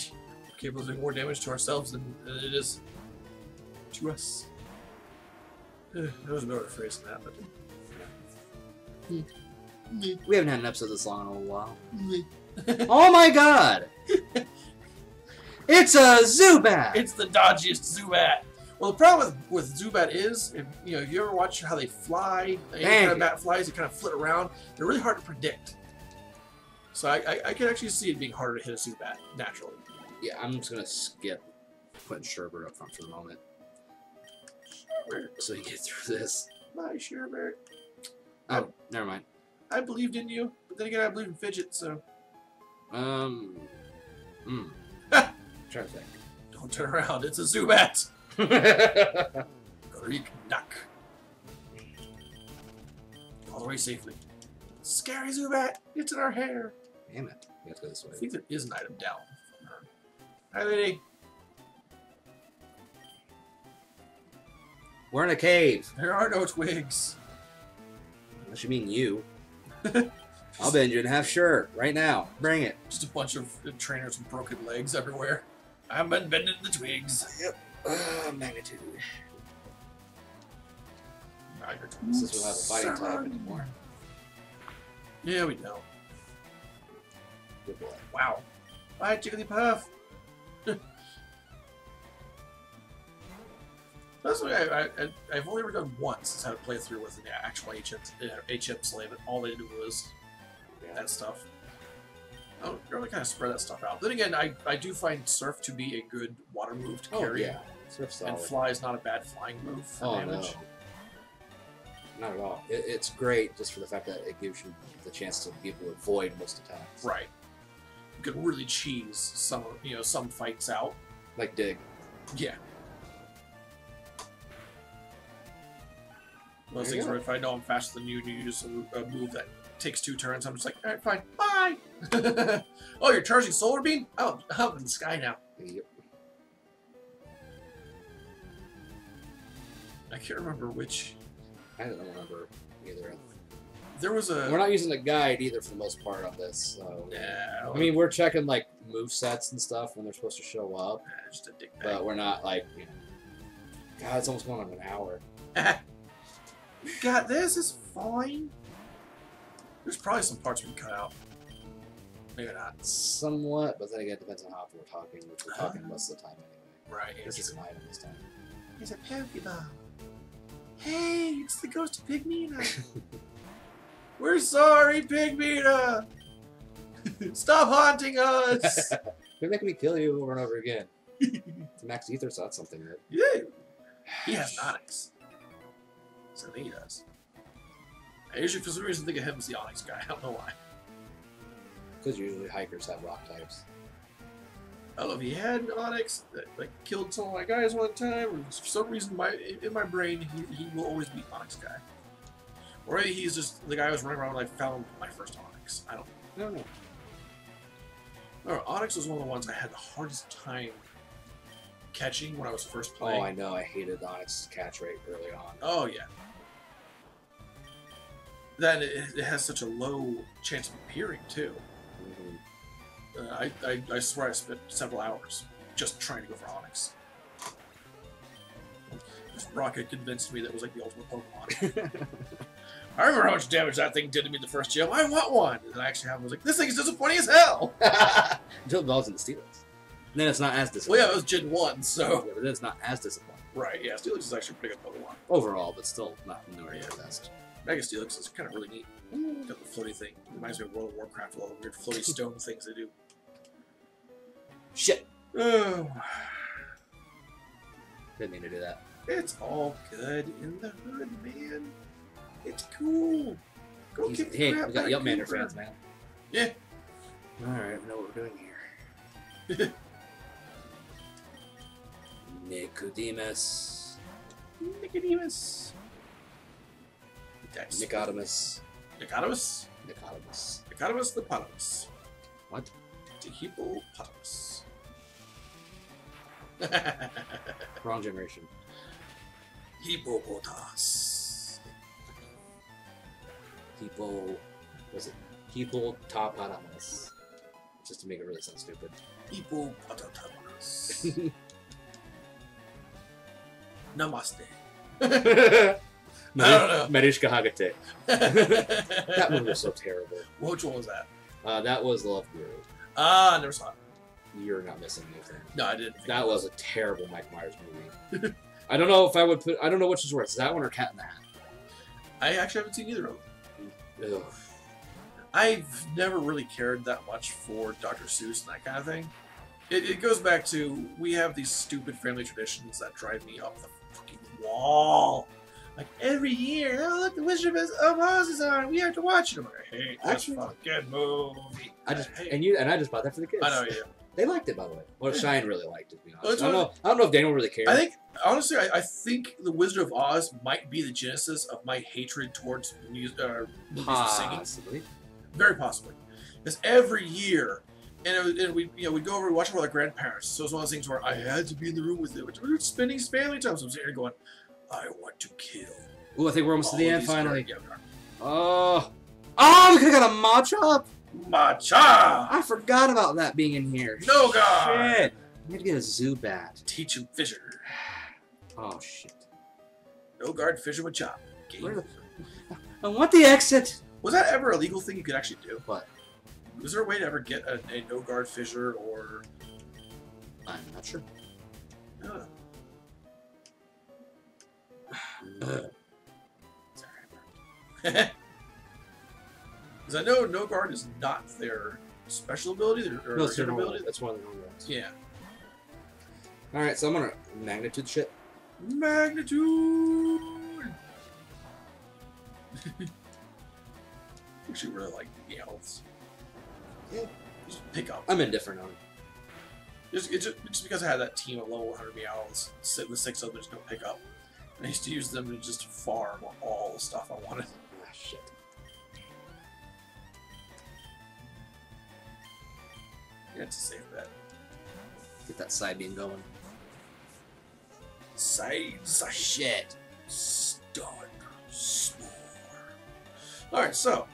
capable of doing more damage to ourselves than it is to us. There was a better phrase than that, but... We haven't had an episode this long in a while. Oh my god! It's a Zubat! It's the dodgiest Zubat! Well, the problem with Zubat is, if you ever watch how they fly, any kind of bat flies, they kind of flit around, they're really hard to predict. So I can actually see it being harder to hit a Zubat, naturally. Yeah, I'm just gonna skip putting Sherbert up front for the moment. So you get through this. My Sherbert. Oh, never mind. I believed in you, but then again, I believe in Fidget, so. Trying to think. Don't turn around. It's a Zubat. Greek duck. All the way safely. Scary Zubat. It's in our hair. Damn it. You have to go this way. I think there is an item down. Hi, lady. We're in a cave. There are no twigs. Unless you mean you. I'll bend you in half, sure. Right now. Bring it. Just a bunch of trainers with broken legs everywhere. I've been bending the twigs. Yep. Magnitude. Since we'll have a fighting type anymore. Yeah, we know. Good boy. Wow. Bye, Jigglypuff. That's what I've only ever done once, is how to play through with an actual HM slave, and all they do was that stuff. I don't really kind of spread that stuff out. Then again, I do find Surf to be a good water move to carry. Oh, yeah. Surf's solid. And Fly is not a bad flying move for damage. No. Not at all. It's great just for the fact that it gives you the chance to be able to avoid most attacks. Right. You could really cheese some fights out. Like Dig. Yeah. Those things where if I know I'm faster than you and you use a move that takes 2 turns, I'm just like, alright, fine, bye! Oh, you're charging Solar Beam? Oh, I'm in the sky now. Yep. I can't remember which. I don't remember either. There was a... We're not using the guide either for the most part on this, so... Yeah. I mean, we're checking, like, move sets and stuff when they're supposed to show up. Just a dick bag. But we're not, like, you know... God, it's almost going on an hour. You got this, it's fine. There's probably some parts we can cut out. Maybe not. Somewhat, but then again, it depends on how often we're talking, which we're talking most of the time anyway. Right. This is an item this time. He's a Pokeball. Hey, it's the ghost of Pygmina. We're sorry, Pygmina. Stop haunting us. They're making me kill you over and over again. It's max ether, so that's something that... Yeah. He has Onyx. So he does. I usually, for some reason, think of him as the Onyx guy. I don't know why. Because usually hikers have rock types. I don't know if he had an Onyx that like killed some of my guys one time, or for some reason in my brain he will always be Onyx guy. Or maybe he's just the guy I was running around when I found my first Onyx. I don't know. No, Onyx was one of the ones I had the hardest time catching when I was first playing. Oh, I know. I hated Onyx's catch rate early on. Oh, yeah. Then it has such a low chance of appearing, too. Mm-hmm. I swear I spent several hours just trying to go for Onyx. This Rocket convinced me that was like the ultimate Pokemon. I remember how much damage that thing did to me the first gym. I want one! And I actually have one. I was like, this thing is disappointing as hell! Until it evolves into Steelix. Then it's not as disappointing. Well, yeah, it was Gen 1, so... Yeah, but then it's not as disappointing. Right, yeah, Steelix is actually a pretty good Pokemon. Overall, but still not nowhere near the best. Mega Steelix is kind of really neat. Got the floaty thing. Reminds me of World of Warcraft, all the weird floaty stone things they do. Shit! Oh. Didn't mean to do that. It's all good in the hood, man. It's cool. Go kick the crap we got out of Yelpmander Cooper. fans, man. Yeah. Alright, we know what we're doing here. Nicodemus. Nicodemus. That's Nicodemus. Nicodemus? Nicodemus. Nicodemus the Potamus. What? The Hippopotamus. Wrong generation. Hippopotas. Was it Hippopotamus? Just to make it really sound stupid. Hippopotamus. Namaste. I don't know. Marishka Hagate. That movie was so terrible. Which one was that? That was LeafGreen. Ah, I never saw it. You're not missing anything. No, I didn't. That was a terrible Mike Myers movie. I don't know if I would put... I don't know which is worse. That one or Cat in the Hat? I actually haven't seen either of them. Ugh. I've never really cared that much for Dr. Seuss and that kind of thing. It goes back to, we have these stupid family traditions that drive me up the fucking wall. Like, every year, oh, look, the Wizard of Oz is on. We have to watch it. I'm like, I hate this fucking movie. I just bought that for the kids. I know, yeah. They liked it, by the way. Well, Cheyenne really liked it, to be honest. I don't know if Daniel really cared. I think, honestly, I think The Wizard of Oz might be the genesis of my hatred towards movies and singing. Very possibly. Because every year, and we'd go over and watch it with our grandparents. So it's one of those things where I had to be in the room with them. We're spending family time. So I'm sitting here going, I want to kill. Ooh, I think we're almost to the end, finally. Yeah, oh, we could have got a Machop. Macha! I forgot about that being in here. No God! Shit. I need to get a Zubat. Teach him Fissure. Oh, shit. No guard Fissure with Chop. I want the exit. Was that ever a legal thing you could actually do? What? Was there a way to ever get a no guard Fissure or... I'm not sure. Sorry. Because I know no guard is not their special ability, or no, it's their ability. That's one of the normal ones. Yeah. Alright, so I'm gonna magnitude shit. Magnitude! I actually really like the elves. Yeah. Just pick up. I'm indifferent on it. Just because I had that team of level 100 Meowths, the 6 of them there's no pickup. And I used to use them to just farm all the stuff I wanted. Ah, shit. Yeah, it's a safe bet. Get that side beam going. Side. Shit. Start. Spore. Alright, so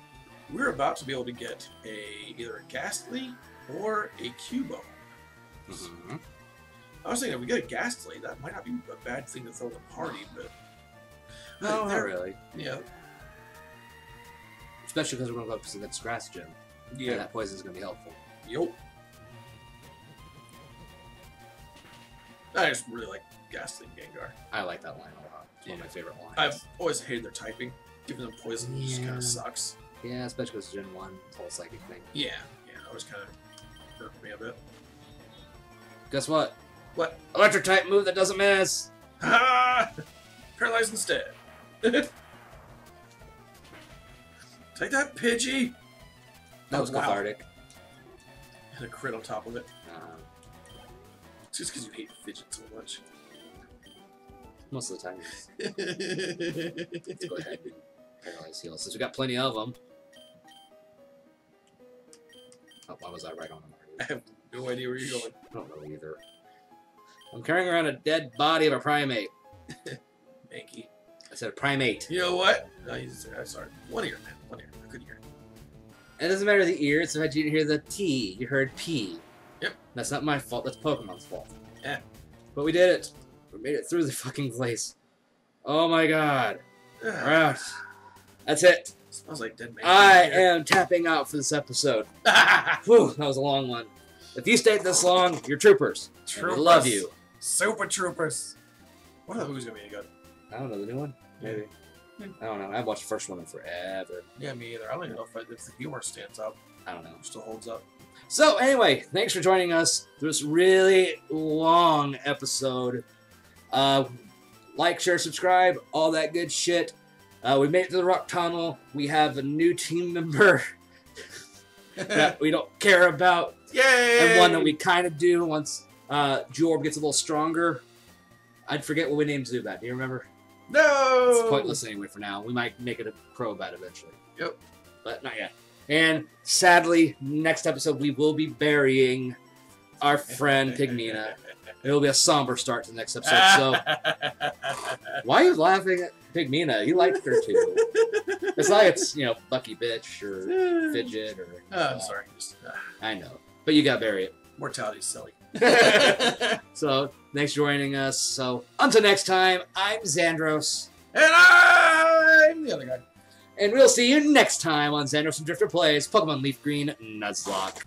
we're about to be able to get either a Ghastly or a Cubo. Mm-hmm. I was thinking if we get a Ghastly, that might not be a bad thing to throw at the party, but... No, not really. Yeah. Especially because we're going to go up to the next grass gym. Yeah. And that poison is going to be helpful. Yup. I just really like Ghastly and Gengar. I like that line a lot. It's one of my favorite lines. I've always hated their typing. Giving them poison just kind of sucks. Yeah, especially because Gen 1, the whole psychic thing. Yeah, that always kind of hurt me a bit. Guess what? What? Electric type move that doesn't miss! Ha! Paralyzed instead. Take that, Pidgey! That was cathartic. And a crit on top of it. It's just because you hate Fidget so much. Most of the time, yes. Let's go ahead and paralyze heal, since we got plenty of them. Oh, why was I right on them already? I have no idea where you're going. I don't know either. I'm carrying around a dead body of a primate. Mankey. I said a primate. You know what? No, I'm sorry. One ear, man. One ear. A good ear. It doesn't matter the ear, it's the fact you didn't hear the T. You heard P. Yep. That's not my fault, that's Pokemon's fault. Yeah. But we did it. We made it through the fucking place. Oh my god. Alright. That's it. Smells like dead man. I am tapping out for this episode. Whew, that was a long one. If you stayed this long, you're troopers. Troopers. We love you. Super troopers. What are the movies gonna be any good? I don't know, the new one? Maybe. I don't know. I haven't watched the first one in forever. Yeah, me either. I don't even know if the humor stands up. I don't know. Still holds up. So, anyway, thanks for joining us through this really long episode. Like, share, subscribe, all that good shit. We made it to the Rock Tunnel. We have a new team member that we don't care about. Yay! And one that we kind of do once Jorb gets a little stronger. I'd forget what we named Zubat. Do you remember? No! It's pointless anyway for now. We might make it a Crobat eventually. Yep. But not yet. And sadly, next episode we will be burying our friend Pygmina. It will be a somber start to the next episode. So, why are you laughing at Pygmina? You liked her too. It's like it's, Bucky Bitch or Fidget or... I'm sorry. I know. But you gotta bury it. Mortality's silly. So, thanks for joining us. So, until next time, I'm Zandrous. And I'm the other guy. And we'll see you next time on Zandrous and Drifter Plays Pokemon Leaf Green Nuzlocke.